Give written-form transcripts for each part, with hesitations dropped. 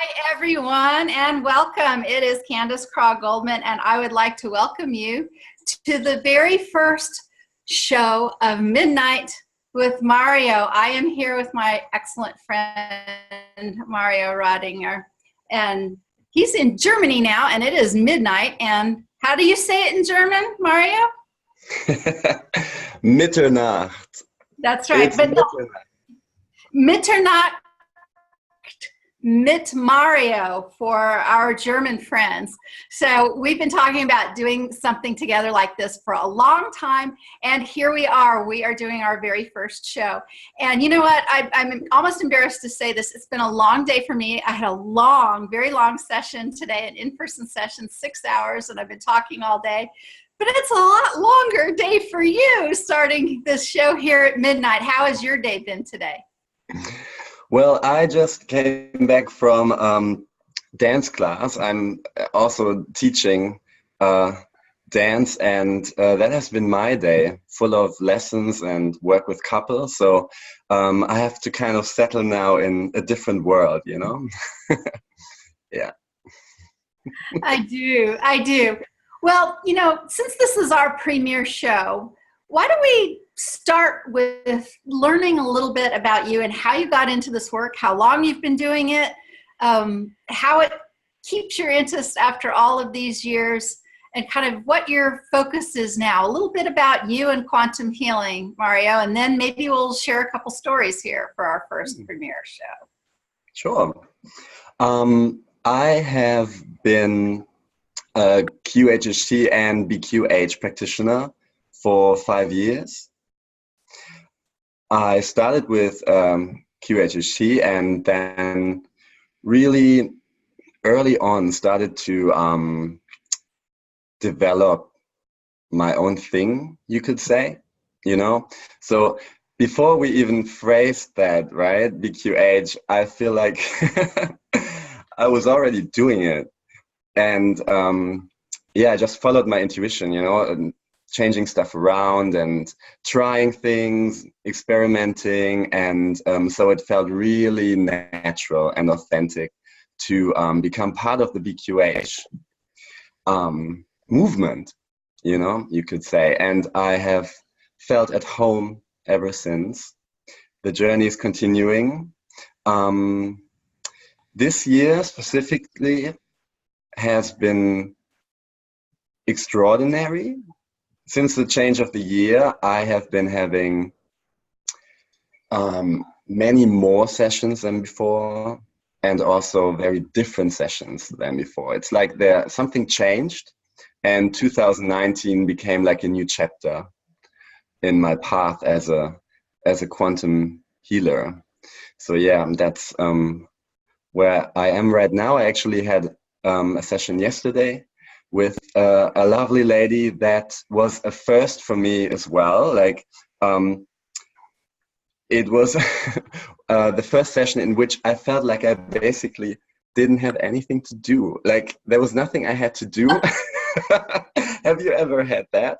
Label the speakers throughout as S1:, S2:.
S1: Hi, everyone, and welcome. It is Candace Craw-Goldman, and I would like to welcome you to the very first show of Midnight with Mario. I am here with my excellent friend, Mario Rodinger, and he's in Germany now, and it is midnight. And how do you say it in German, Mario?
S2: Mitternacht.
S1: That's right,
S2: It's
S1: but no,
S2: Mitternacht.
S1: Mitternacht mit Mario for our German friends. So we've been talking about doing something together like this for a long time, and here we are. We are doing our very first show. And you know what? I'm almost embarrassed to say this. It's been a long day for me. I had a long, very long session today, an in-person session, 6 hours, and I've been talking all day. But it's a lot longer day for you starting this show here at midnight. How has your day been today?
S2: Well, I just came back from dance class. I'm also teaching dance, and that has been my day, full of lessons and work with couples. So I have to kind of settle now in a different world, you know? Yeah.
S1: I do. Well, you know, since this is our premiere show, why don't we start with learning a little bit about you and how you got into this work, how long you've been doing it, how it keeps your interest after all of these years, and kind of what your focus is now. A little bit about you and quantum healing, Mario, and then maybe we'll share a couple stories here for our first premiere show.
S2: Sure. I have been a QHHT and BQH practitioner for 5 years. I started with QHHT and then really early on started to develop my own thing, you could say, you know? So before we even phrased that, right, BQH, I feel like I was already doing it. And yeah, I just followed my intuition, you know, and changing stuff around and trying things, experimenting. And so it felt really natural and authentic to become part of the BQH movement, you know, you could say. And I have felt at home ever since. The journey is continuing. This year specifically has been extraordinary. Since the change of the year, I have been having many more sessions than before, and also very different sessions than before. It's like something changed, and 2019 became like a new chapter in my path as a quantum healer. So yeah, that's where I am right now. I actually had a session yesterday with a lovely lady that was a first for me as well. Like it was the first session in which I felt like I basically didn't have anything to do. Like there was nothing I had to do. Have you ever had that?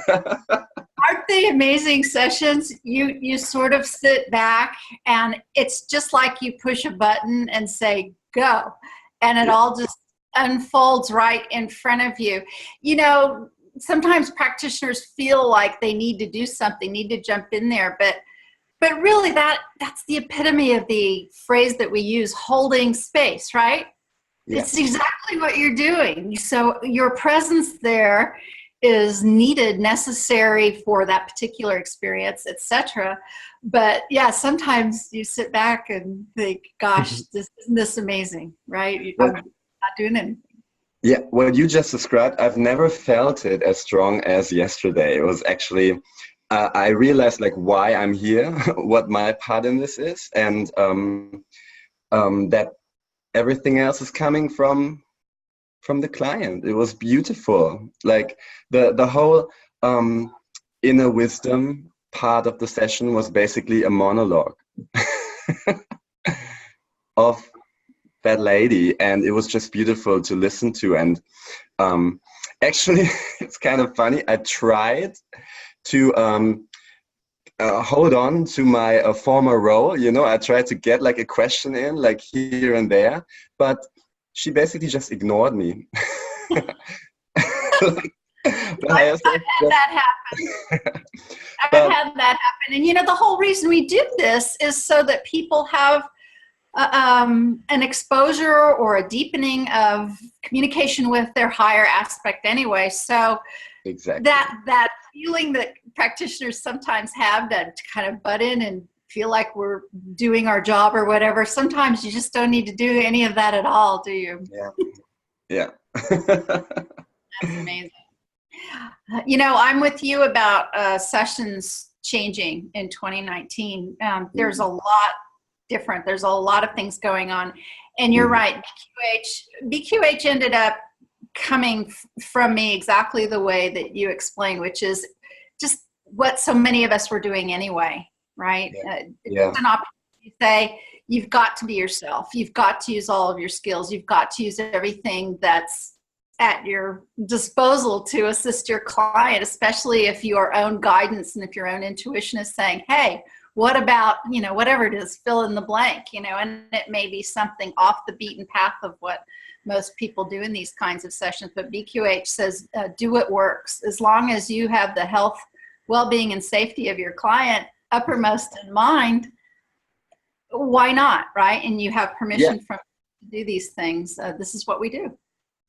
S1: Aren't they amazing sessions? You sort of sit back and it's just like you push a button and say go, and it all just unfolds right in front of you. You know, sometimes practitioners feel like they need to do something, need to jump in there, but really that's the epitome of the phrase that we use, holding space, right?
S2: Yeah.
S1: It's exactly what you're doing. So your presence there is needed, necessary for that particular experience, etc. But yeah, sometimes you sit back and think, gosh, isn't this amazing, right? I'm not doing anything.
S2: Yeah, what you just described, I've never felt it as strong as yesterday. It was actually, I realized like why I'm here, what my part in this is, and that everything else is coming from the client. It was beautiful. Like the whole inner wisdom part of the session was basically a monologue of that lady, and it was just beautiful to listen to. And actually, it's kind of funny. I tried to hold on to my former role. You know, I tried to get like a question in, like here and there, but she basically just ignored me. Like, the higher
S1: I've
S2: self
S1: had
S2: just,
S1: that happen. I've
S2: but
S1: had that happen. And, you know, the whole reason we do this is so that people have an exposure or a deepening of communication with their higher aspect anyway. So
S2: exactly.
S1: that feeling that practitioners sometimes have to kind of butt in and feel like we're doing our job or whatever, sometimes you just don't need to do any of that at all, do you?
S2: Yeah. Yeah.
S1: That's amazing. You know, I'm with you about sessions changing in 2019. There's a lot different. There's a lot of things going on. And you're
S2: Mhm.
S1: right, BQH ended up coming from me exactly the way that you explained, which is just what so many of us were doing anyway, right?
S2: Yeah.
S1: It's
S2: Yeah.
S1: an opportunity to say, you've got to be yourself. You've got to use all of your skills. You've got to use everything that's at your disposal to assist your client, especially if your own guidance and if your own intuition is saying, hey, what about, you know, whatever it is, fill in the blank, you know, and it may be something off the beaten path of what most people do in these kinds of sessions. But BQH says, do what works. As long as you have the health, well-being, and safety of your client uppermost in mind, why not, right? And you have
S2: Yeah.
S1: permission from to do these things. This is what we do.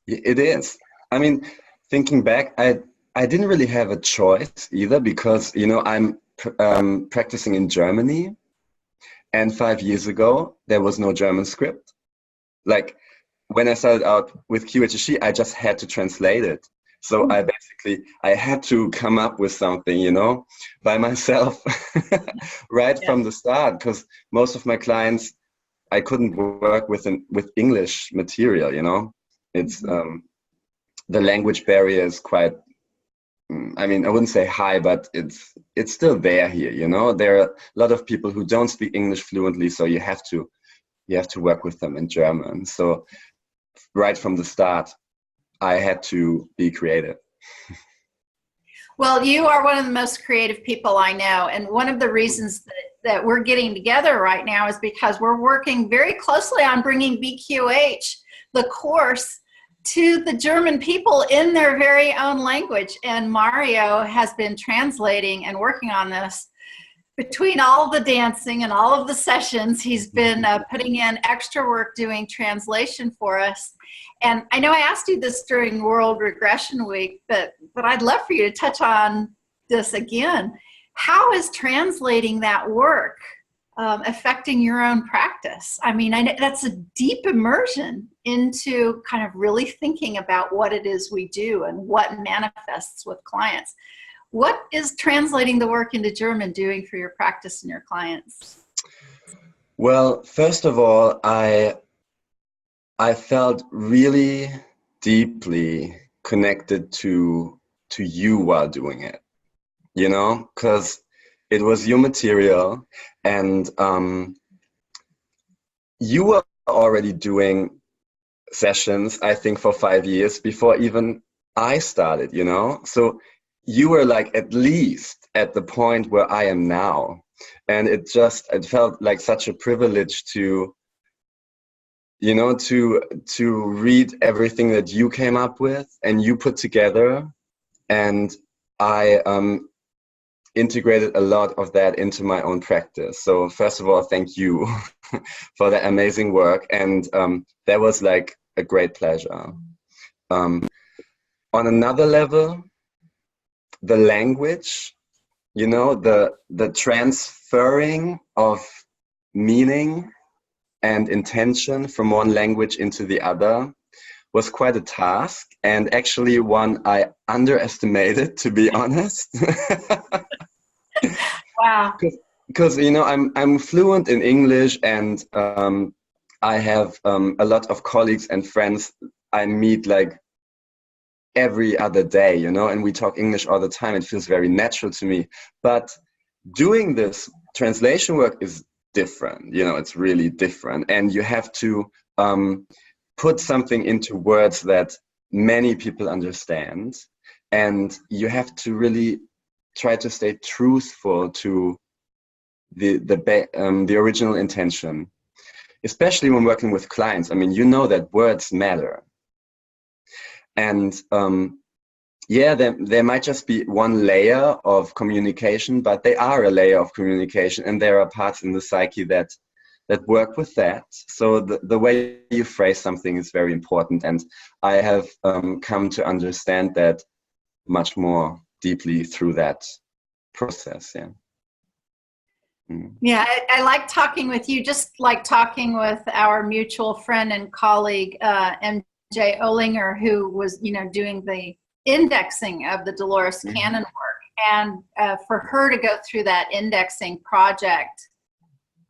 S2: It is. I mean, thinking back, I didn't really have a choice either because, you know, I'm practicing in Germany, and 5 years ago there was no German script. Like when I started out with QHSC, I just had to translate it. So I had to come up with something, you know, by myself right
S1: Yeah.
S2: from the start, because most of my clients, I couldn't work with English material, you know. It's
S1: Mhm.
S2: the language barrier is quite, I mean, I wouldn't say high, but it's still there here, you know. There are a lot of people who don't speak English fluently, so you have to work with them in German. So right from the start, I had to be creative.
S1: Well, you are one of the most creative people I know. And one of the reasons that we're getting together right now is because we're working very closely on bringing BQH, the course, to the German people in their very own language. And Mario has been translating and working on this. Between all of the dancing and all of the sessions, he's been putting in extra work doing translation for us. And I know I asked you this during World Regression Week, but I'd love for you to touch on this again. How is translating that work affecting your own practice? I mean, I know that's a deep immersion into kind of really thinking about what it is we do and what manifests with clients. What is translating the work into German doing for your practice and your clients?
S2: Well, first of all, I felt really deeply connected to you while doing it, you know, because it was your material, and you were already doing sessions, I think, for 5 years before even I started, you know? So you were like at least at the point where I am now. And it felt like such a privilege to, you know, to read everything that you came up with and you put together. And I integrated a lot of that into my own practice. So first of all, thank you for the amazing work. And that was like a great pleasure. Um, on another level, the language, you know, the transferring of meaning and intention from one language into the other was quite a task, and actually one I underestimated, to be honest.
S1: Wow.
S2: Because you know, I'm fluent in English, and I have a lot of colleagues and friends I meet like every other day, you know, and we talk English all the time. It feels very natural to me. But doing this translation work is different, you know, it's really different. And you have to put something into words that many people understand. And you have to really try to stay truthful to the original intention, especially when working with clients. I mean, you know that words matter. And yeah, there might just be one layer of communication, but they are a layer of communication, and there are parts in the psyche that work with that. So the way you phrase something is very important, and I have come to understand that much more deeply through that process. Yeah.
S1: Yeah, I like talking with you, just like talking with our mutual friend and colleague, MJ Olinger, who was, doing the indexing of the Dolores Cannon work. And for her to go through that indexing project,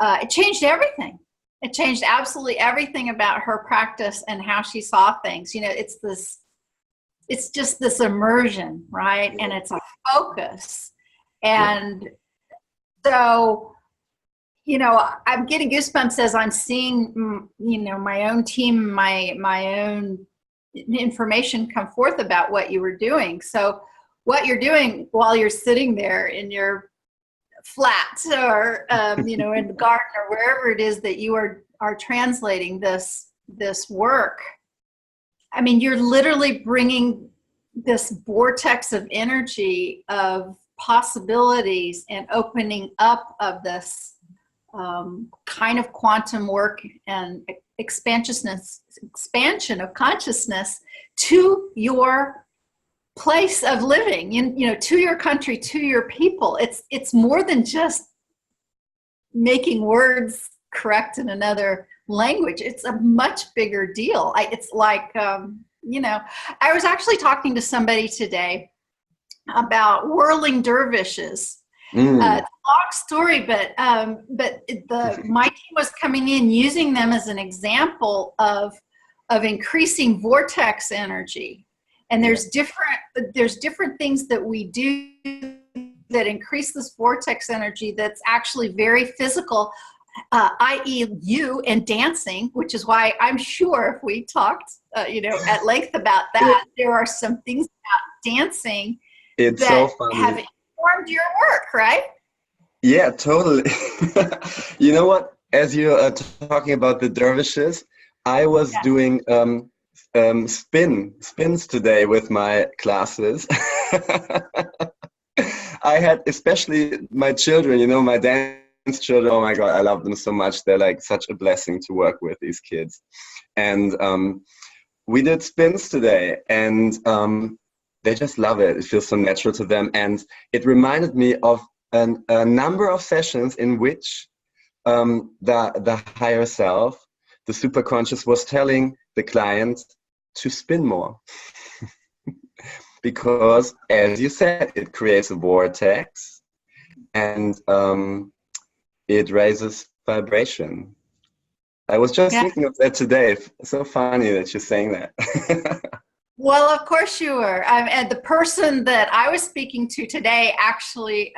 S1: it changed everything. It changed absolutely everything about her practice and how she saw things. It's just this immersion, right? And it's a focus. And so, I'm getting goosebumps as I'm seeing, my own team, my own information come forth about what you were doing. So what you're doing while you're sitting there in your flat or, in the garden or wherever it is that you are translating this work. I mean, you're literally bringing this vortex of energy, of possibilities, and opening up of this kind of quantum work and expansion of consciousness to your place of living, to your country, to your people. It's more than just making words correct in another language. It's a much bigger deal. It's like, I was actually talking to somebody today about whirling dervishes. It's a long story, but my team was coming in using them as an example of increasing vortex energy. And there's different things that we do that increase this vortex energy that's actually very physical, i.e. you and dancing, which is why I'm sure if we talked, at length about that, there are some things about dancing that
S2: so funny.
S1: have informed your work, right?
S2: Yeah, totally. You know what? As you are talking about the dervishes, I was doing spins today with my classes. I had, especially my children, my dance children. Oh my God, I love them so much. They're like such a blessing to work with, these kids. And we did spins today, and they just love it. It feels so natural to them. And it reminded me of a number of sessions in which the higher self, the superconscious, was telling the client to spin more. Because, as you said, it creates a vortex, and it raises vibration. I was just thinking of that today. So funny that you're saying that.
S1: Well, of course you were. And the person that I was speaking to today actually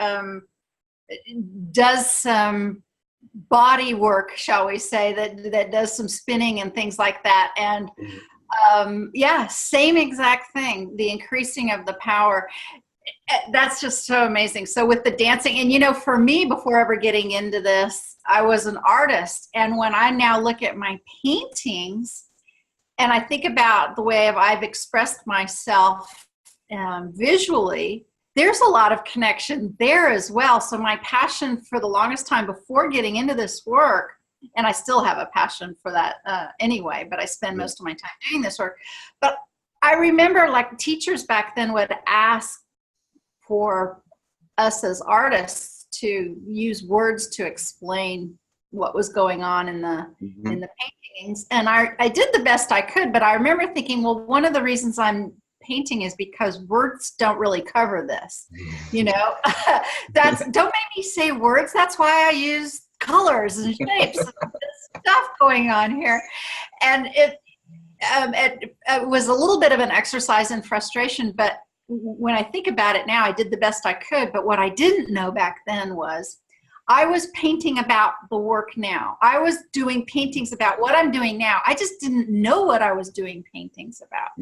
S1: does some body work, shall we say, that does some spinning and things like that. And same exact thing, the increasing of the power. That's just so amazing. So with the dancing, and for me, before ever getting into this, I was an artist. And when I now look at my paintings and I think about the way I've expressed myself visually, there's a lot of connection there as well. So my passion for the longest time before getting into this work, and I still have a passion for that anyway, but I spend most of my time doing this work. But I remember like teachers back then would ask for us as artists to use words to explain what was going on in the paintings. And I did the best I could, but I remember thinking, well, one of the reasons I'm painting is because words don't really cover this. Don't make me say words. That's why I use colors and shapes and this stuff going on here. And it was a little bit of an exercise in frustration, but when I think about it now, I did the best I could. But what I didn't know back then was I was painting about the work now. I was doing paintings about what I'm doing now. I just didn't know what I was doing paintings about.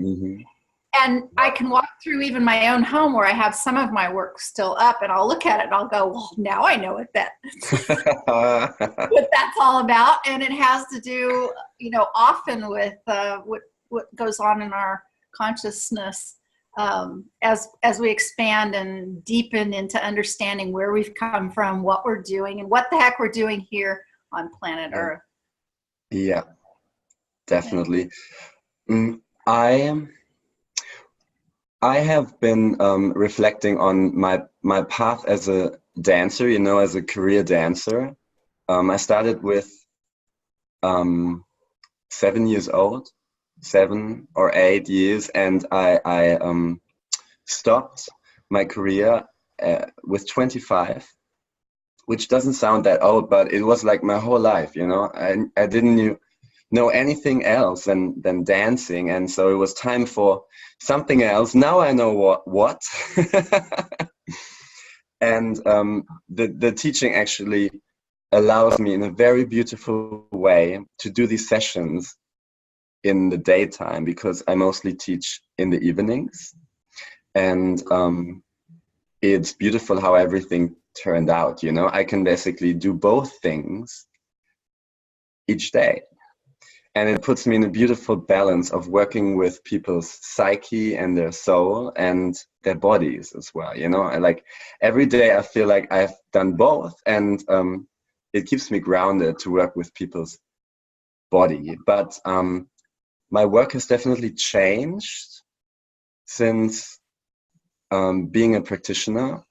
S1: And I can walk through even my own home where I have some of my work still up, and I'll look at it and I'll go, well, now I know what that's all about. And it has to do, often with what goes on in our consciousness, as we expand and deepen into understanding where we've come from, what we're doing, and what the heck we're doing here on planet Earth.
S2: Yeah, definitely. I have been reflecting on my path as a dancer, as a career dancer. I started with 7 years old, 7 or 8 years, and I stopped my career with 25, which doesn't sound that old, but it was like my whole life, I didn't know anything else than dancing, and so it was time for something else. Now I know what. And the teaching actually allows me in a very beautiful way to do these sessions in the daytime, because I mostly teach in the evenings, and it's beautiful how everything turned out. I can basically do both things each day. And it puts me in a beautiful balance of working with people's psyche and their soul and their bodies as well. Like every day I feel like I've done both, and it keeps me grounded to work with people's body. But my work has definitely changed since being a practitioner.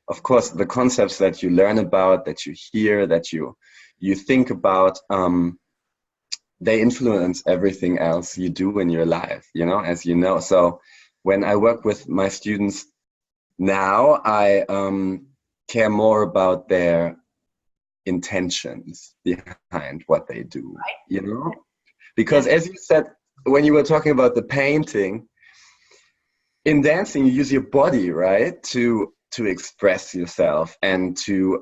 S2: Of course, the concepts that you learn about, that you hear, that you think about, they influence everything else you do in your life, as you know. So when I work with my students now, I care more about their intentions behind what they do, because as you said, when you were talking about the painting, in dancing, you use your body, right, to express yourself and to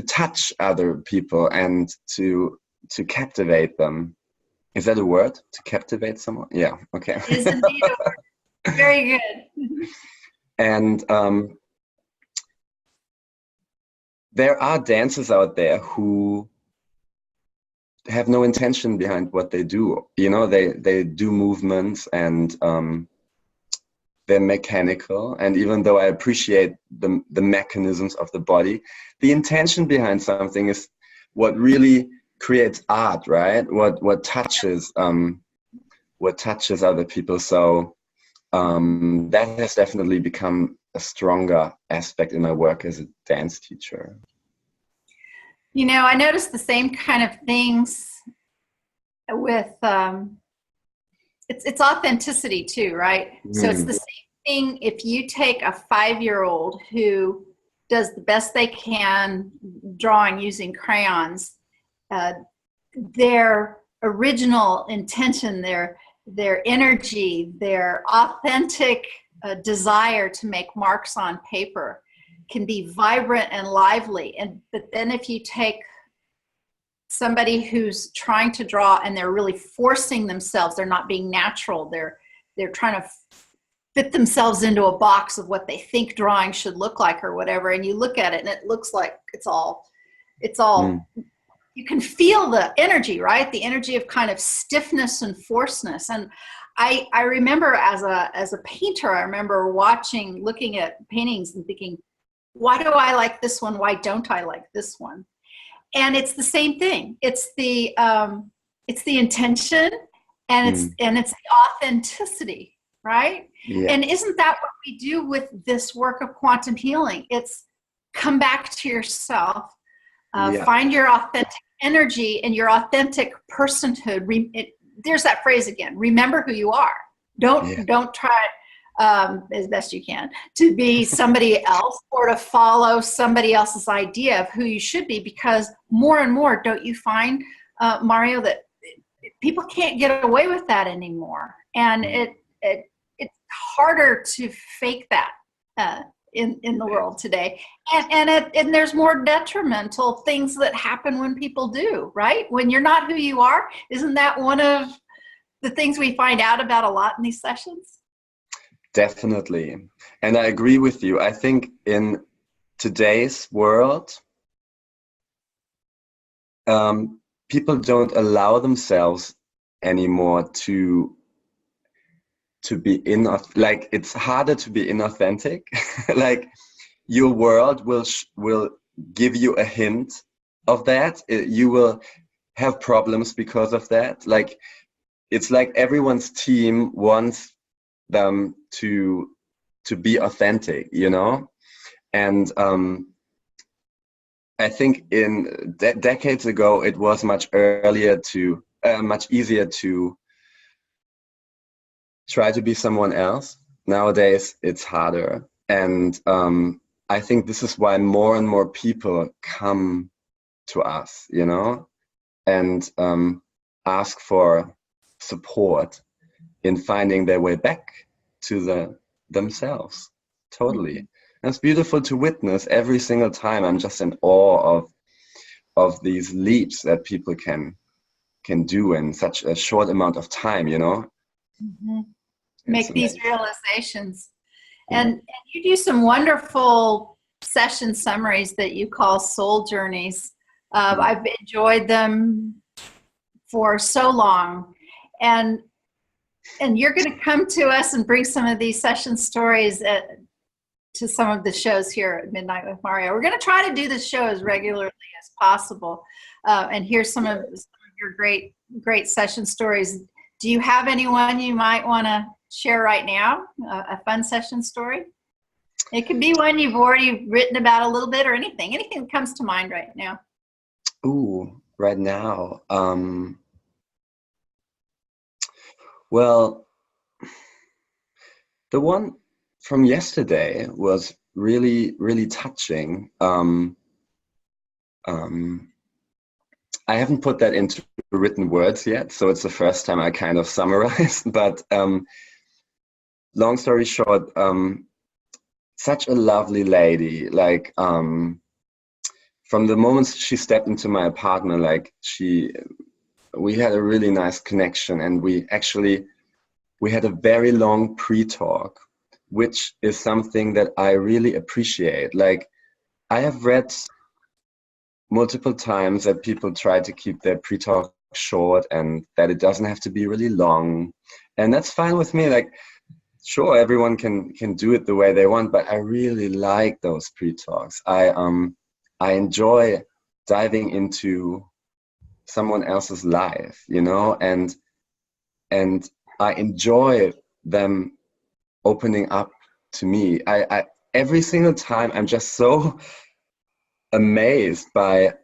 S2: touch other people and to captivate them. Is that a word? To captivate someone? Yeah. Okay.
S1: It is indeed a word. Very good.
S2: And there are dancers out there who have no intention behind what they do. They do movements, and they're mechanical. And even though I appreciate the mechanisms of the body, the intention behind something is what really creates art, right? What touches other people. So that has definitely become a stronger aspect in my work as a dance teacher.
S1: I noticed the same kind of things with it's authenticity too, right? So it's the same thing if you take a 5-year-old who does the best they can drawing using crayons, their original intention, their energy, their authentic desire to make marks on paper can be vibrant and lively. But then if you take somebody who's trying to draw and they're really forcing themselves, they're not being natural, they're trying to fit themselves into a box of what they think drawing should look like or whatever, and you look at it and it looks like it's all you can feel the energy, right? The energy of kind of stiffness and forcedness. And I remember as a painter, I remember looking at paintings and thinking, why do I like this one? Why don't I like this one? And it's the same thing. It's the intention, and it's the authenticity, right?
S2: Yeah.
S1: And isn't that what we do with this work of quantum healing? It's come back to yourself, find your authentic energy and your authentic personhood. There's that phrase again. Remember who you are. Don't try as best you can to be somebody else or to follow somebody else's idea of who you should be, because more and more, don't you find, Mario, that people can't get away with that anymore, and it's harder to fake that in the world today, and there's more detrimental things that happen when people do, right? When you're not who you are. Isn't that one of the things we find out about a lot in these sessions?
S2: Definitely. And I agree with you. I think in today's world, people don't allow themselves anymore to be in, like it's harder to be inauthentic. Like your world will give you a hint of that. You will have problems because of that. Like it's like everyone's team wants them to be authentic, you know? And I think in decades ago, it was much easier to try to be someone else. Nowadays, it's harder. And I think this is why more and more people come to us, you know, and ask for support in finding their way back to themselves. Totally. And it's beautiful to witness every single time. I'm just in awe of these leaps that people can do in such a short amount of time, you know?
S1: Mm-hmm.
S2: It's
S1: Make these
S2: amazing.
S1: realizations.
S2: Yeah.
S1: And you do some wonderful session summaries that you call soul journeys. I've enjoyed them for so long. And you're going to come to us and bring some of these session stories to some of the shows here at Midnight with Mario. We're going to try to do this show as regularly as possible and hear some of your great session stories. Do you have anyone you might want to share right now, a fun session story? It could be one you've already written about a little bit or anything that comes to mind right now.
S2: Ooh, right now. Well, the one from yesterday was really, really touching. I haven't put that into written words yet, so it's the first time I kind of summarized. But long story short, such a lovely lady. Like from the moment she stepped into my apartment, like we had a really nice connection, and we had a very long pre-talk, which is something that I really appreciate. Like I have read multiple times that people try to keep their pre-talk short and that it doesn't have to be really long. And that's fine with me. Like, sure, everyone can do it the way they want, but I really like those pre-talks. I enjoy diving into someone else's life, you know, and I enjoy them opening up to me. I every single time I'm just so amazed by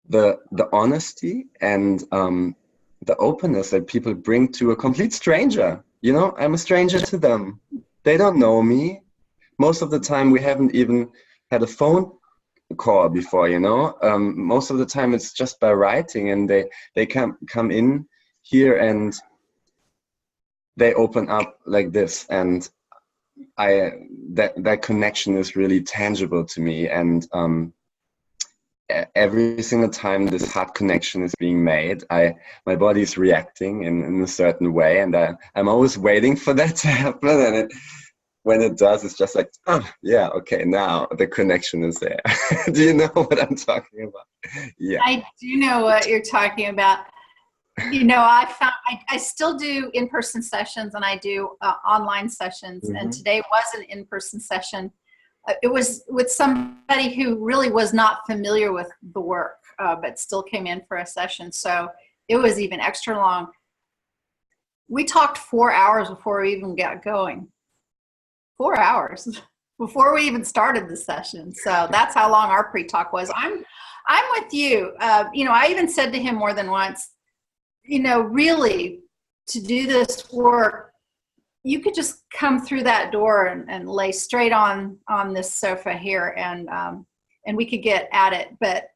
S2: the honesty and the openness that people bring to a complete stranger. You know, I'm a stranger to them. They don't know me. Most of the time, we haven't even had a phone call before. You know, most of the time it's just by writing, and they come in here and they open up like this, and I that connection is really tangible to me, and every single time this heart connection is being made, my body is reacting in a certain way, and I'm always waiting for that to happen. And when it does, it's just like, oh yeah, okay, now the connection is there. Do you know what I'm talking about? Yeah.
S1: I do know what you're talking about. You know, I still do in-person sessions and I do online sessions. And
S2: Mm-hmm.
S1: today was an in-person session. It was with somebody who really was not familiar with the work, but still came in for a session. So it was even extra long. We talked 4 hours before we even got going. 4 hours before we even started the session. So that's how long our pre-talk was. I'm with you. You know, I even said to him more than once, you know, really, to do this work, you could just come through that door and lay straight on this sofa here, and we could get at it. But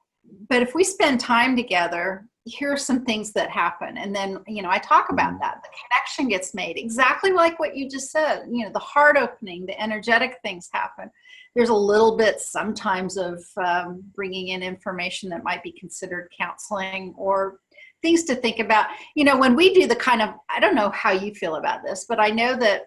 S1: if we spend time together, here are some things that happen. And then, you know, I talk about that. The connection gets made exactly like what you just said. You know, the heart opening, the energetic things happen. There's a little bit sometimes of bringing in information that might be considered counseling, or things to think about. You know, when we do the kind of, I don't know how you feel about this, but I know that,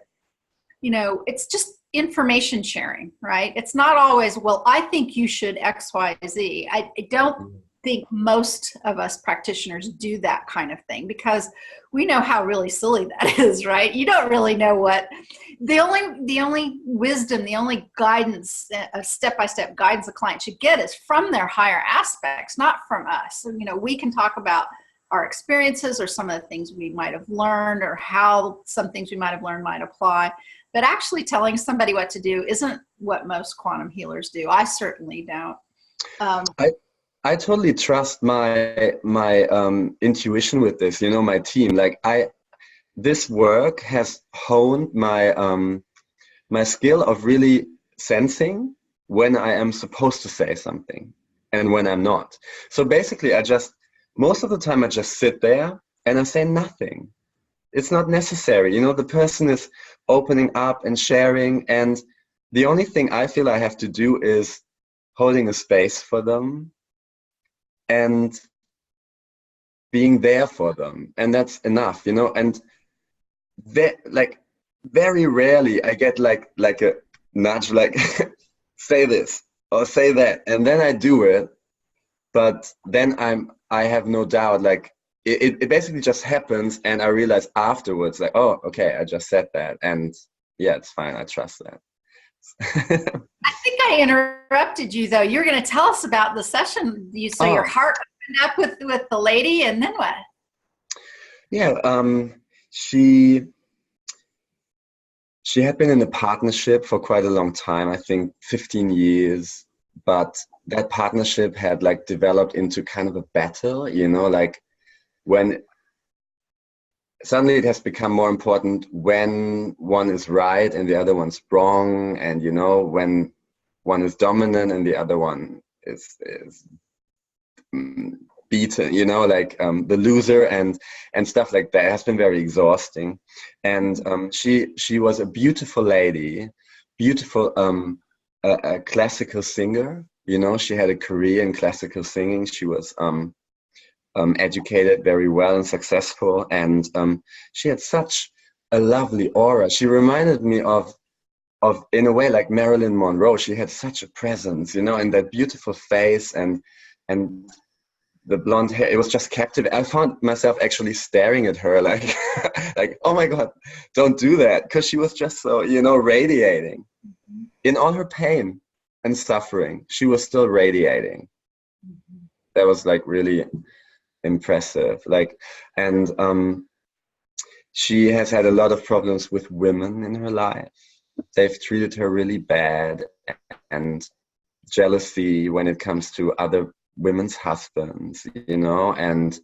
S1: you know, it's just information sharing, right? It's not always, well, I think you should X, Y, Z. I don't think most of us practitioners do that kind of thing, because we know how really silly that is, right? You don't really know what the only wisdom, the only guidance, step-by-step guidance a client should get is from their higher aspects, not from us. So, you know, we can talk about our experiences or some of the things we might have learned, or how some things we might have learned might apply. But actually telling somebody what to do isn't what most quantum healers do. I certainly don't.
S2: I totally trust my intuition with this, you know, my team. Like this work has honed my skill of really sensing when I am supposed to say something and when I'm not. So basically most of the time I just sit there and I say nothing. It's not necessary. You know, the person is opening up and sharing, and the only thing I feel I have to do is holding a space for them and being there for them. And that's enough, you know, and like very rarely I get like a nudge, like say this or say that, and then I do it. But then I have no doubt, like it basically just happens, and I realize afterwards, like, oh, okay, I just said that, and yeah, it's fine. I trust that.
S1: I think I interrupted you though. You're going to tell us about the session. So your
S2: Oh,
S1: heart opened up with the lady, and then what?
S2: yeah. She had been in a partnership for quite a long time, I think 15 years, but that partnership had like developed into kind of a battle, you know, like when suddenly it has become more important when one is right and the other one's wrong, and you know, when one is dominant and the other one is beaten, you know, like the loser, and stuff like that. It has been very exhausting. And she was a beautiful lady, beautiful a classical singer, you know. She had a career in classical singing. She was educated very well and successful, and she had such a lovely aura. She reminded me of in a way like Marilyn Monroe. She had such a presence, you know, and that beautiful face, and the blonde hair. It was just captivating. I found myself actually staring at her like like, oh my god, don't do that, because she was just so, you know, radiating in all her pain and suffering. She was still radiating. That was like really impressive. Like, and she has had a lot of problems with women in her life. They've treated her really bad, and jealousy when it comes to other women's husbands, you know, and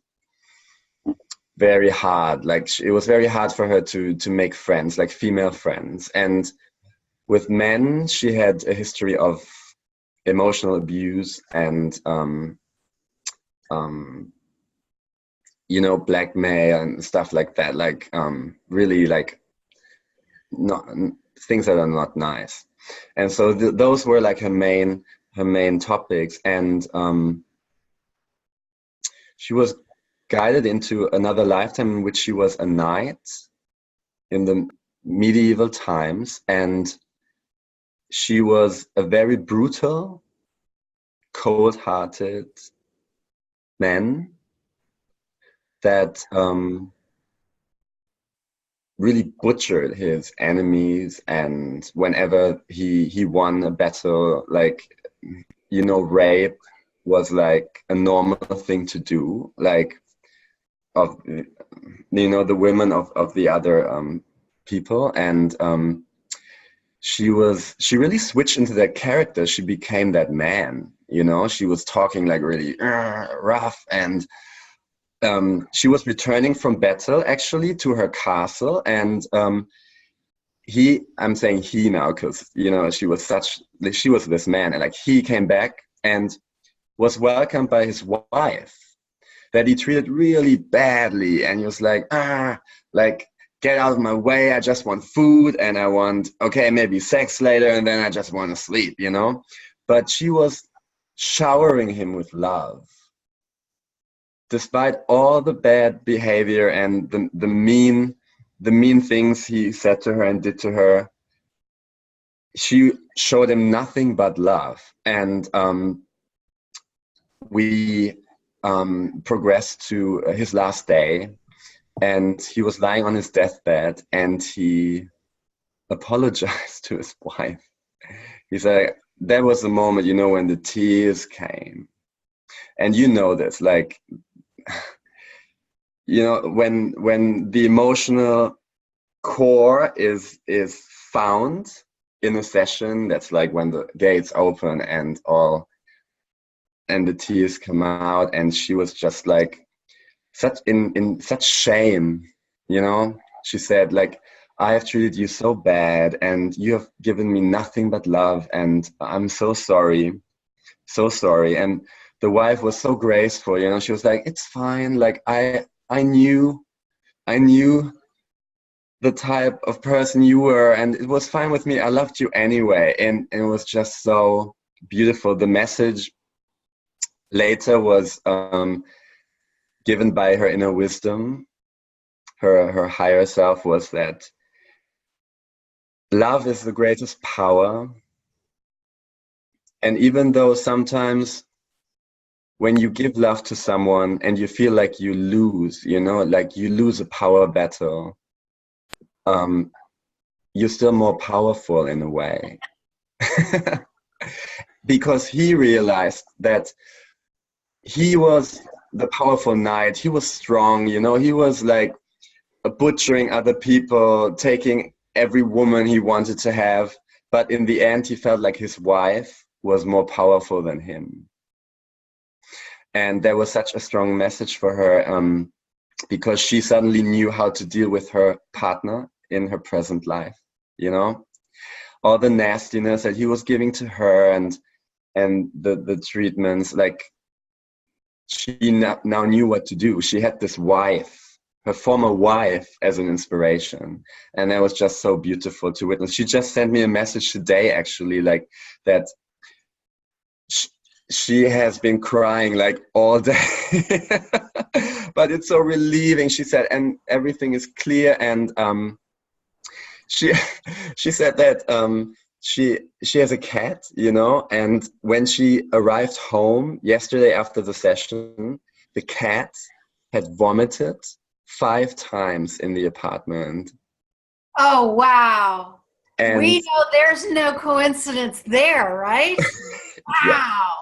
S2: very hard. Like it was very hard for her to make friends, like female friends. And with men, she had a history of emotional abuse and um, you know, blackmail and stuff like that. Like really like not things that are not nice. And so those were like her main topics. And she was guided into another lifetime in which she was a knight in the medieval times, and she was a very brutal, cold-hearted man that really butchered his enemies. And whenever he won a battle, like, you know, rape was like a normal thing to do, like of, you know, the women of the other people. And she really switched into that character. She became that man, you know. She was talking like really rough, and she was returning from battle actually to her castle. And I'm saying he now because, you know, she was this man, and like he came back and was welcomed by his wife that he treated really badly, and he was like, get out of my way, I just want food, and I want, okay, maybe sex later, and then I just want to sleep, you know. But she was showering him with love, despite all the bad behavior and the mean things he said to her and did to her, she showed him nothing but love. And we progressed to his last day, and he was lying on his deathbed, and he apologized to his wife. He said, that was the moment, you know, when the tears came. And you know this, like, you know, when the emotional core is found in a session, that's like when the gates open and all, and the tears come out, and she was just like such in such shame, you know. She said, like, I have treated you so bad, and you have given me nothing but love, and I'm so sorry, so sorry. And the wife was so graceful, you know. She was like, it's fine, like I knew the type of person you were, and it was fine with me. I loved you anyway. And it was just so beautiful. The message later was given by her inner wisdom. Her higher self was that love is the greatest power. And even though sometimes when you give love to someone and you feel like you lose, you know, like you lose a power battle, you're still more powerful in a way. Because he realized that he was the powerful knight. He was strong, you know. He was like butchering other people, taking every woman he wanted to have. But in the end, he felt like his wife was more powerful than him. And there was such a strong message for her, because she suddenly knew how to deal with her partner in her present life, you know. All the nastiness that he was giving to her, and the treatments, like, she now knew what to do. She had this wife, her former wife, as an inspiration, and that was just so beautiful to witness. She just sent me a message today, actually, like that she has been crying like all day. But it's so relieving, she said, and everything is clear. And she she said that she has a cat, you know, and when she arrived home yesterday after the session, the cat had vomited 5 times in the apartment.
S1: Oh, wow. We
S2: And
S1: know there's no coincidence there, right?
S2: yeah,
S1: Wow.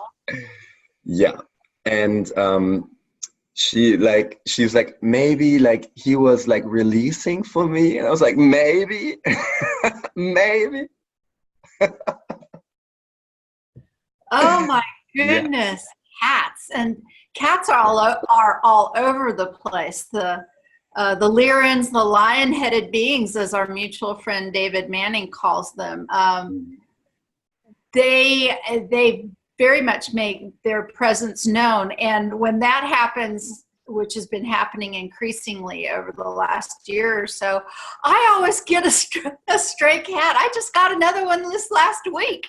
S2: yeah. And she's like, maybe like he was like releasing for me. And I was like, maybe. Maybe.
S1: Oh my
S2: Yeah.
S1: goodness, cats. And cats are all over the place. The Lyrans, the lion-headed beings, as our mutual friend David Manning calls them. They very much make their presence known, and when that happens, which has been happening increasingly over the last year or so, I always get a stray cat. I just got another one this last week.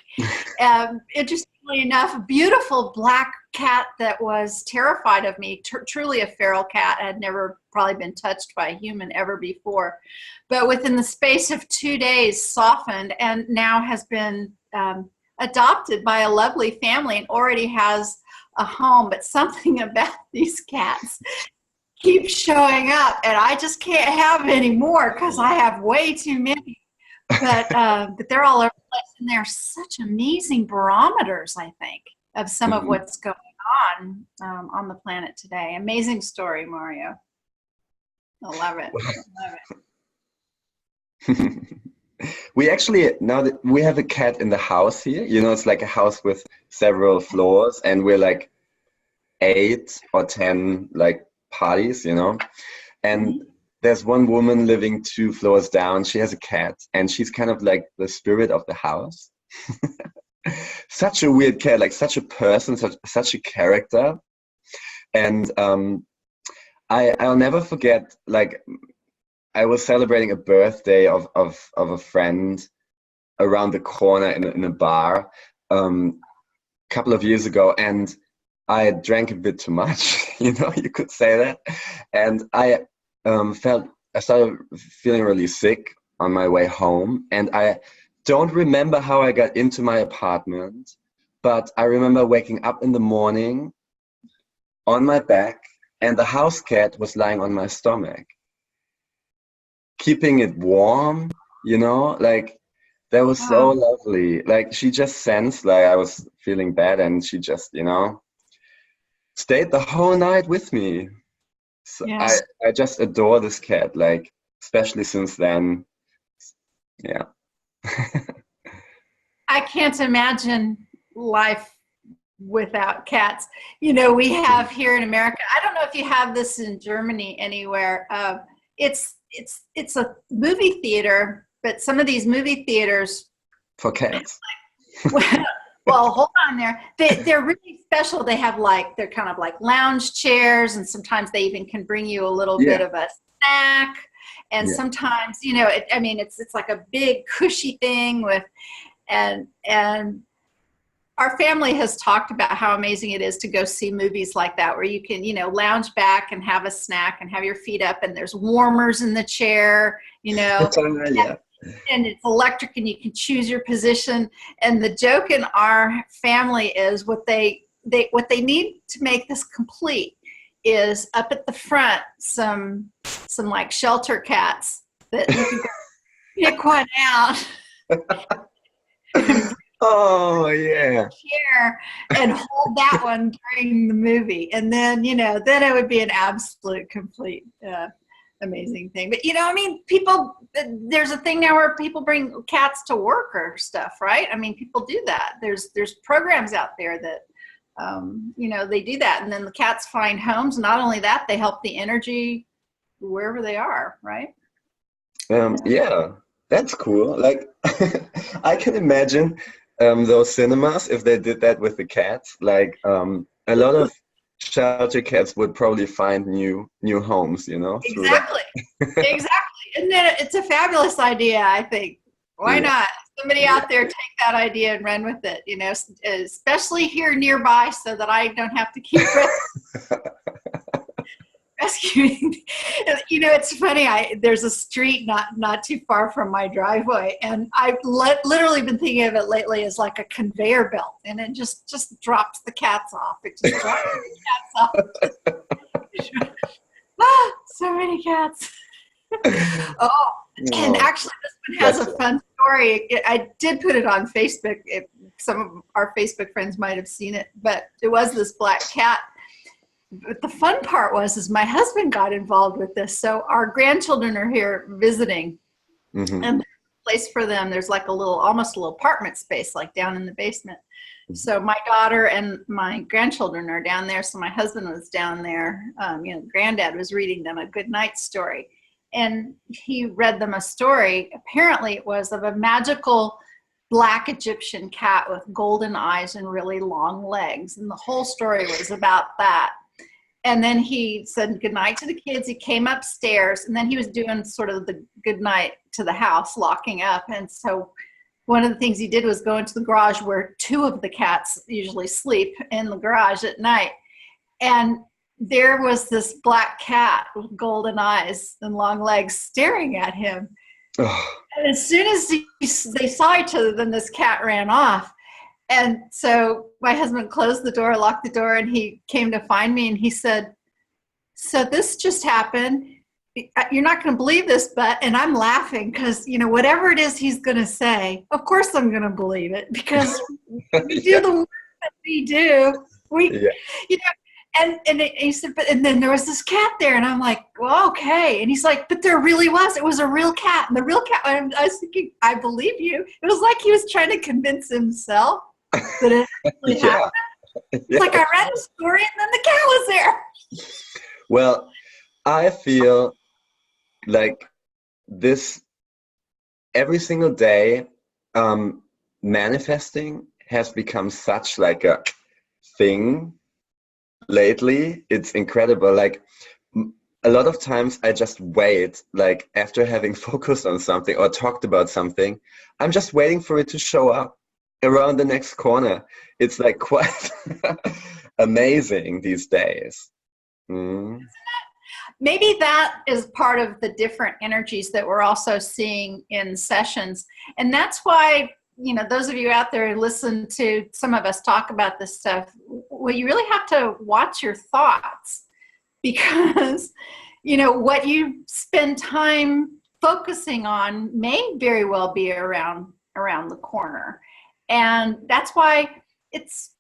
S1: Interestingly enough, a beautiful black cat that was terrified of me, truly a feral cat, had never probably been touched by a human ever before, but within the space of 2 days softened, and now has been adopted by a lovely family and already has a home. But something about these cats keeps showing up, and I just can't have any more because I have way too many. But they're all over the place, and they're such amazing barometers, I think, of some of what's going on the planet today. Amazing story, Mario. I love it. I love it.
S2: We actually, now that we have a cat in the house here, you know, it's like a house with several floors, and we're like 8 or 10 like parties, you know. And there's one woman living 2 floors down. She has a cat, and she's kind of like the spirit of the house. Such a weird cat, like such a person, such a character. And I'll never forget, like, I was celebrating a birthday of a friend around the corner in a bar, couple of years ago, and I drank a bit too much, you could say that. And I started feeling really sick on my way home. And I don't remember how I got into my apartment, but I remember waking up in the morning on my back, and the house cat was lying on my stomach, keeping it warm, like that was so
S1: Wow.
S2: lovely. Like she just sensed like I was feeling bad, and she just, stayed the whole night with me. So
S1: Yeah.
S2: I just adore this cat, like especially since then. Yeah.
S1: I can't imagine life without cats. We have here in America, I don't know if you have this in Germany anywhere. It's a movie theater, but some of these movie theaters,
S2: For cats.
S1: well, hold on there. They're really special. They're kind of like lounge chairs, and sometimes they even can bring you a little bit
S2: Yeah.
S1: of a snack. And
S2: Yeah.
S1: sometimes, it's like a big cushy thing and our family has talked about how amazing it is to go see movies like that, where you can, lounge back and have a snack and have your feet up, and there's warmers in the chair,
S2: Yeah.
S1: and it's electric, and you can choose your position. And the joke in our family is what they need to make this complete is up at the front some like shelter cats that you can go pick one out and
S2: Oh yeah.
S1: chair and hold that one during the movie, and then then it would be an absolute complete amazing thing. But people, there's a thing now where people bring cats to work or stuff, right? People do that. There's programs out there that they do that, and then the cats find homes. Not only that, they help the energy wherever they are, right?
S2: Yeah, that's cool. Like, I can imagine those cinemas if they did that with the cats. Like, a lot of shelter cats would probably find new homes, through that.
S1: Exactly. Exactly. And then it's a fabulous idea, I think. Why
S2: Yeah.
S1: not? Somebody out there take that idea and run with it, especially here nearby, so that I don't have to keep rescuing. It's funny. There's a street not too far from my driveway, and I've literally been thinking of it lately as like a conveyor belt, and it just drops the cats off. It just drops the cats off. So many cats. Oh, and
S2: Oh,
S1: actually, this one has
S2: bless
S1: a
S2: you.
S1: fun story. I did put it on Facebook. Some of our Facebook friends might have seen it, but it was this black cat. But the fun part is my husband got involved with this. So our grandchildren are here visiting,
S2: Hmm.
S1: and there's a place for them. There's like almost a little apartment space, like down in the basement. So my daughter and my grandchildren are down there. So my husband was down there. Granddad was reading them a good night story, and he read them a story. Apparently, it was of a magical black Egyptian cat with golden eyes and really long legs, and the whole story was about that. And then he said goodnight to the kids. He came upstairs, and then he was doing sort of the goodnight to the house, locking up. And so one of the things he did was go into the garage where two of the cats usually sleep in the garage at night. And there was this black cat with golden eyes and long legs staring at him.
S2: Oh,
S1: And as soon as they saw each other, then this cat ran off. And so my husband closed the door, locked the door, and he came to find me, and he said, "So this just happened. You're not going to believe this, but," and I'm laughing because, whatever it is he's going to say, of course I'm going to believe it, because we do
S2: yeah,
S1: the work that we do.
S2: yeah.
S1: You know, and he said, and then there was this cat there, and I'm like, well, okay. And he's like, but there really was. It was a real cat, and the real cat. I was thinking, I believe you. It was like he was trying to convince himself that it actually happened.
S2: Yeah,
S1: It's like
S2: yeah.
S1: I read a story, and then the cat was there.
S2: Well, I feel like this every single day, manifesting has become such like a thing lately. It's incredible. Like a lot of times I just wait, like after having focused on something or talked about something, I'm just waiting for it to show up around the next corner. It's like quite amazing these days. Mm.
S1: Maybe that is part of the different energies that we're also seeing in sessions. And that's why, those of you out there who listen to some of us talk about this stuff, well, you really have to watch your thoughts, because, what you spend time focusing on may very well be around the corner. And that's why it's,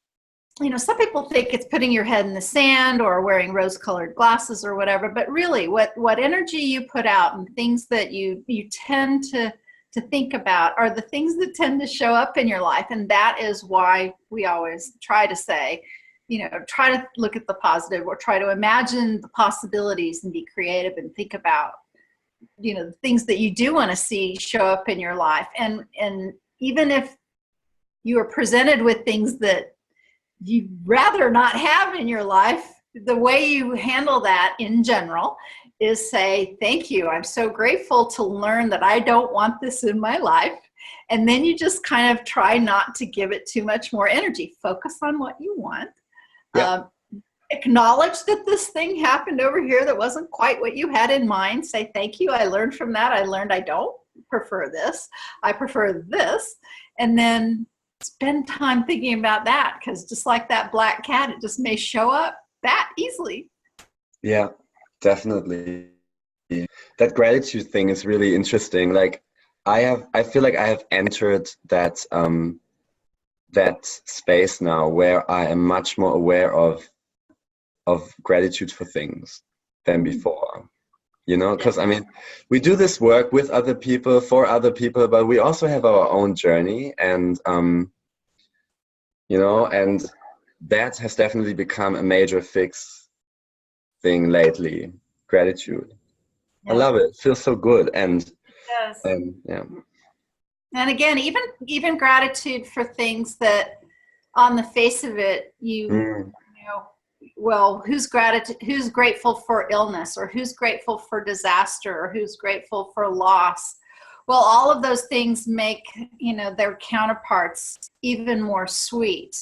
S1: some people think it's putting your head in the sand or wearing rose-colored glasses or whatever, but really what energy you put out and things that you tend to think about are the things that tend to show up in your life. And that is why we always try to say, try to look at the positive, or try to imagine the possibilities and be creative and think about, the things that you do want to see show up in your life. And even if you are presented with things that you'd rather not have in your life, the way you handle that in general is say, thank you, I'm so grateful to learn that I don't want this in my life. And then you just kind of try not to give it too much more energy. Focus on what you want.
S2: Yeah.
S1: Acknowledge that this thing happened over here that wasn't quite what you had in mind. Say, thank you, I learned from that. I learned I don't prefer this. I prefer this. And then spend time thinking about that, because just like that black cat, it just may show up that easily.
S2: Yeah, definitely. That gratitude thing is really interesting. Like I feel like I have entered that that space now where I am much more aware of gratitude for things than before. Because I mean, we do this work with other people, for other people, but we also have our own journey, and and that has definitely become a major fix thing lately. Gratitude. I
S1: Yeah.
S2: love it. It feels so good.
S1: Yes.
S2: Yeah.
S1: And again, even gratitude for things that on the face of it, well, who's grateful for illness, or who's grateful for disaster, or who's grateful for loss? Well, all of those things make, their counterparts even more sweet.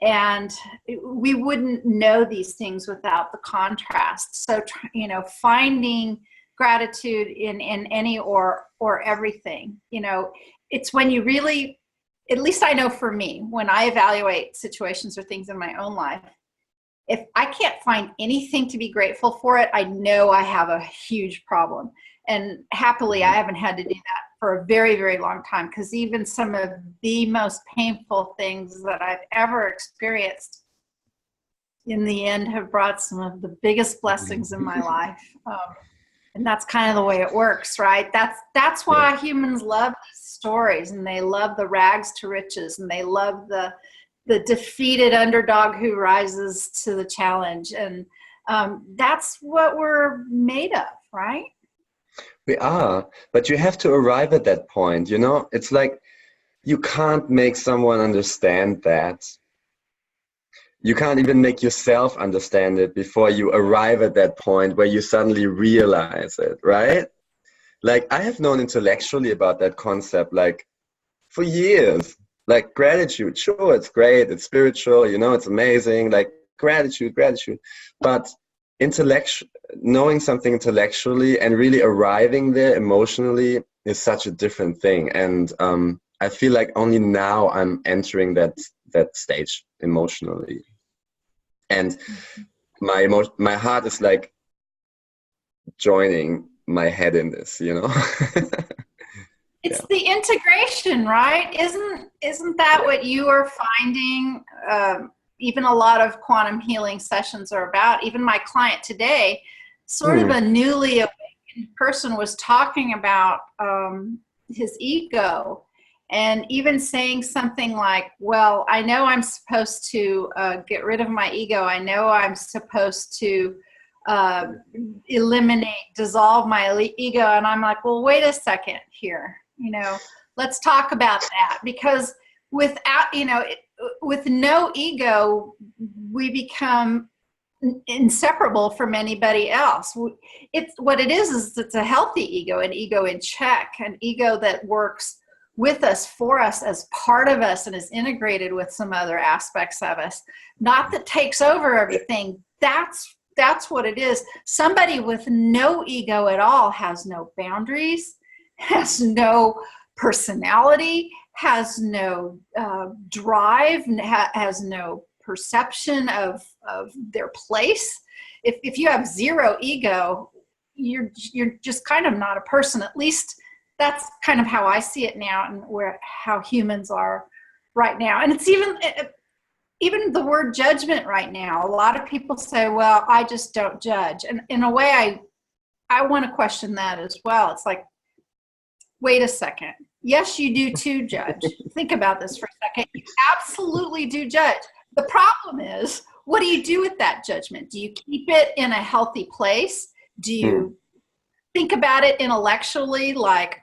S1: And we wouldn't know these things without the contrast. So, finding gratitude in any or everything, it's when you really, at least I know for me, when I evaluate situations or things in my own life, if I can't find anything to be grateful for it, I know I have a huge problem. And happily, I haven't had to do that for a very, very long time, because even some of the most painful things that I've ever experienced in the end have brought some of the biggest blessings in my life. And that's kind of the way it works, right? That's why humans love these stories, and they love the rags to riches, and they love the defeated underdog who rises to the challenge. And that's what we're made of, right?
S2: We are, but you have to arrive at that point, It's like you can't make someone understand that. You can't even make yourself understand it before you arrive at that point where you suddenly realize it, right? Like I have known intellectually about that concept like for years. Like gratitude, sure, it's great, it's spiritual, it's amazing, like gratitude. But knowing something intellectually and really arriving there emotionally is such a different thing. And I feel like only now I'm entering that stage emotionally. And my heart is like joining my head in this,
S1: It's the integration, right? Isn't that what you are finding? Even a lot of quantum healing sessions are about. Even my client today, sort of a newly awakened person, was talking about his ego, and even saying something like, well, I know I'm supposed to get rid of my ego. I know I'm supposed to dissolve my ego. And I'm like, well, wait a second here. Let's talk about that, because without, with no ego, we become inseparable from anybody else. It's what it is it's a healthy ego, an ego in check, an ego that works with us, for us, as part of us, and is integrated with some other aspects of us, not that takes over everything. That's what it is. Somebody with no ego at all has no boundaries, has no personality, has no drive, has no perception of their place. If you have zero ego, you're just kind of not a person. At least that's kind of how I see it now, and how humans are right now. And it's even the word judgment right now. A lot of people say, well, I just don't judge. And in a way, I want to question that as well. It's like, wait a second. Yes, you do too judge. Think about this for a second. You absolutely do judge. The problem is, what do you do with that judgment? Do you keep it in a healthy place? Do you think about it intellectually, like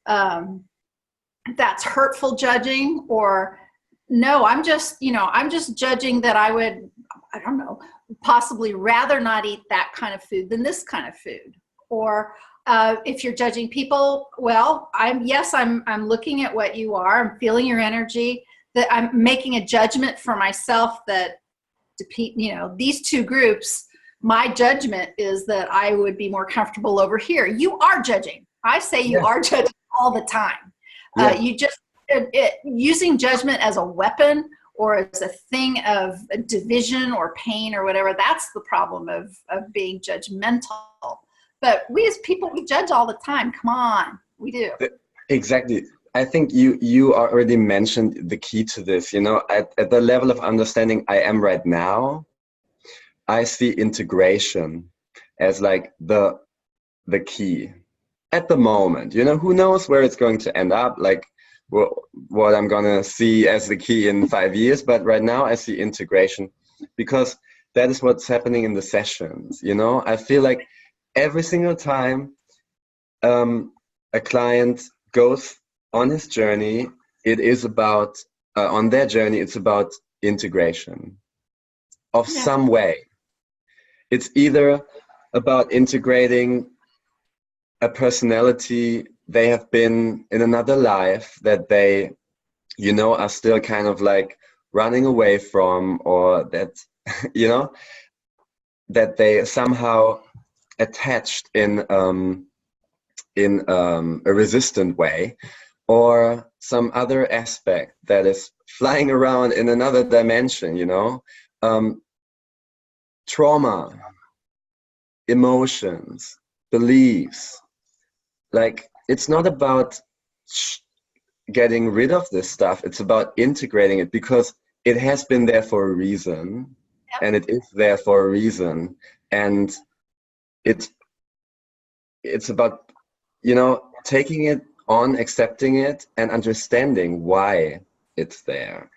S1: that's hurtful judging? Or no, I'm just judging that I would, I don't know, possibly rather not eat that kind of food than this kind of food. Or if you're judging people, well, I'm looking at what you are. I'm feeling your energy. That I'm making a judgment for myself that, these two groups, my judgment is that I would be more comfortable over here. You are judging. I say you are judging all the time. You just using judgment as a weapon or as a thing of division or pain or whatever. That's the problem of being judgmental. But we as people, we judge all the time. Come on, we do.
S2: Exactly. I think you already mentioned the key to this. At the level of understanding I am right now, I see integration as like the key at the moment. Who knows where it's going to end up, like what I'm gonna see as the key in 5 years. But right now I see integration, because that is what's happening in the sessions. I feel like every single time a client goes on his journey, it is about, on their journey, it's about integration of some way. It's either about integrating a personality they have been in another life that they, are still kind of like running away from, or that, that they somehow attached in a resistant way, or some other aspect that is flying around in another dimension, trauma, emotions, beliefs. Like, it's not about getting rid of this stuff. It's about integrating it, because it has been there for a reason, and it is there for a reason. And it's about, taking it on, accepting it, and understanding why it's there.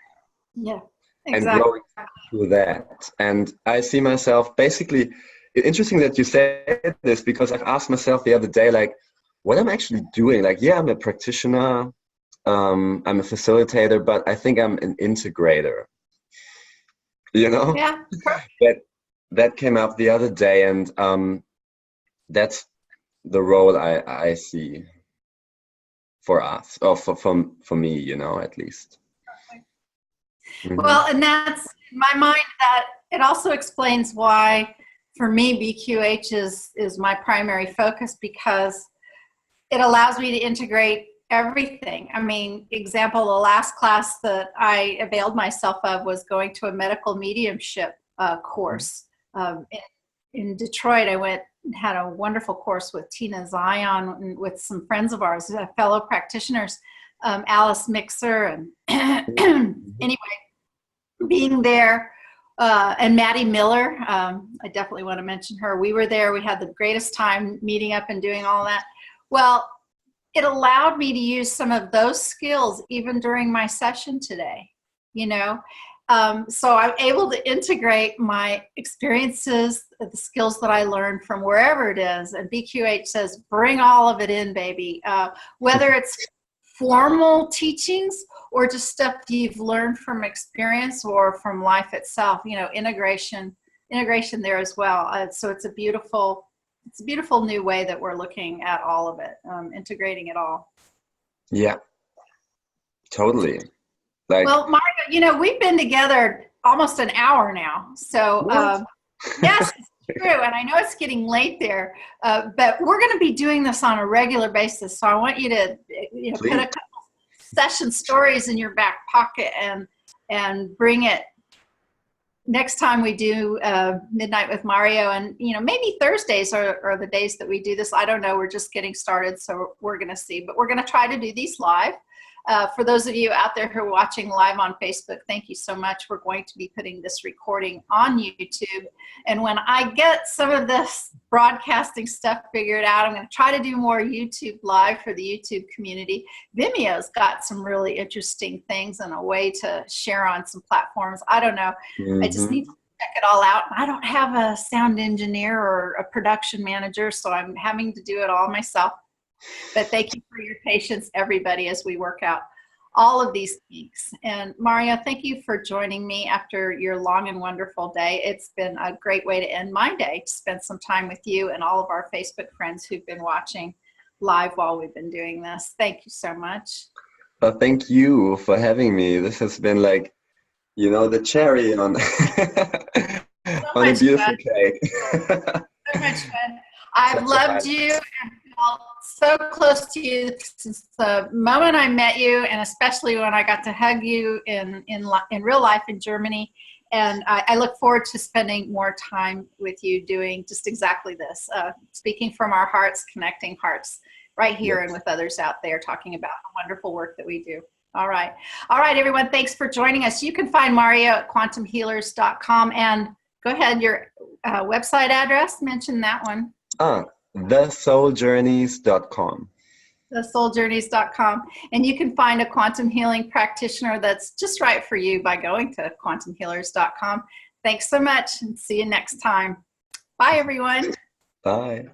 S1: Yeah,
S2: exactly.
S1: exactly.
S2: And growing through that. And I see myself, basically, interesting that you said this, because I've asked myself the other day, like, what I'm actually doing. Like, yeah, I'm a practitioner, I'm a facilitator, but I think I'm an integrator.
S1: Yeah.
S2: That came up the other day, and that's the role I see for us, or for me, at least.
S1: Well, and that's in my mind, that it also explains why, for me, BQH is my primary focus, because it allows me to integrate everything. I mean, example, the last class that I availed myself of was going to a medical mediumship course. In Detroit, I had a wonderful course with Tina Zion and with some friends of ours, fellow practitioners, Alice Mixer, and anyway, being there, and Maddie Miller, I definitely want to mention her. We were there. We had the greatest time meeting up and doing all that. Well, it allowed me to use some of those skills even during my session today, so I'm able to integrate my experiences, the skills that I learned from wherever it is. And BQH says, bring all of it in, baby. Whether it's formal teachings or just stuff you've learned from experience or from life itself, integration there as well. So it's a beautiful new way that we're looking at all of it, integrating it all.
S2: Yeah, Totally. Like,
S1: Well, Mario, you know, we've been together almost an hour now. So,
S2: what?
S1: yes, it's true. And I know it's getting late there, but we're going to be doing this on a regular basis. So I want you to, you know, put a
S2: Please.
S1: couple session stories in your back pocket and bring it next time we do Midnight with Mario. And, you know, maybe Thursdays are the days that we do this. I don't know. We're just getting started. So we're going to see. But we're going to try to do these live. For those of you out there who are watching live on Facebook, thank you so much. We're going to be putting this recording on YouTube. And when I get some of this broadcasting stuff figured out, I'm going to try to do more YouTube live for the YouTube community. Vimeo's got some really interesting things and a way to share on some platforms. I don't know. I just need to check it all out. I don't have a sound engineer or a production manager, so I'm having to do it all myself. But thank you for your patience, everybody, as we work out all of these kinks. And Mario, thank you for joining me after your long and wonderful day. It's been a great way to end my day, to spend some time with you and all of our Facebook friends who've been watching live while we've been doing this. Thank you so much.
S2: Well, thank you for having me. This has been like, you know, the cherry on
S1: So
S2: on a
S1: much
S2: beautiful
S1: fun.
S2: cake.
S1: So much fun. I've
S2: Such a
S1: loved
S2: highlight.
S1: you and felt so close to you since the moment I met you, and especially when I got to hug you in real life in Germany. And I look forward to spending more time with you doing just exactly this, speaking from our hearts, connecting hearts right here and
S2: Yes.
S1: with others out there, talking about the wonderful work that we do. All right. All right, everyone. Thanks for joining us. You can find Mario at quantumhealers.com. And go ahead, your website address, mention that one.
S2: thesouljourneys.com.
S1: thesouljourneys.com. And you can find a quantum healing practitioner that's just right for you by going to quantumhealers.com. Thanks so much and see you next time. Bye, everyone.
S2: Bye.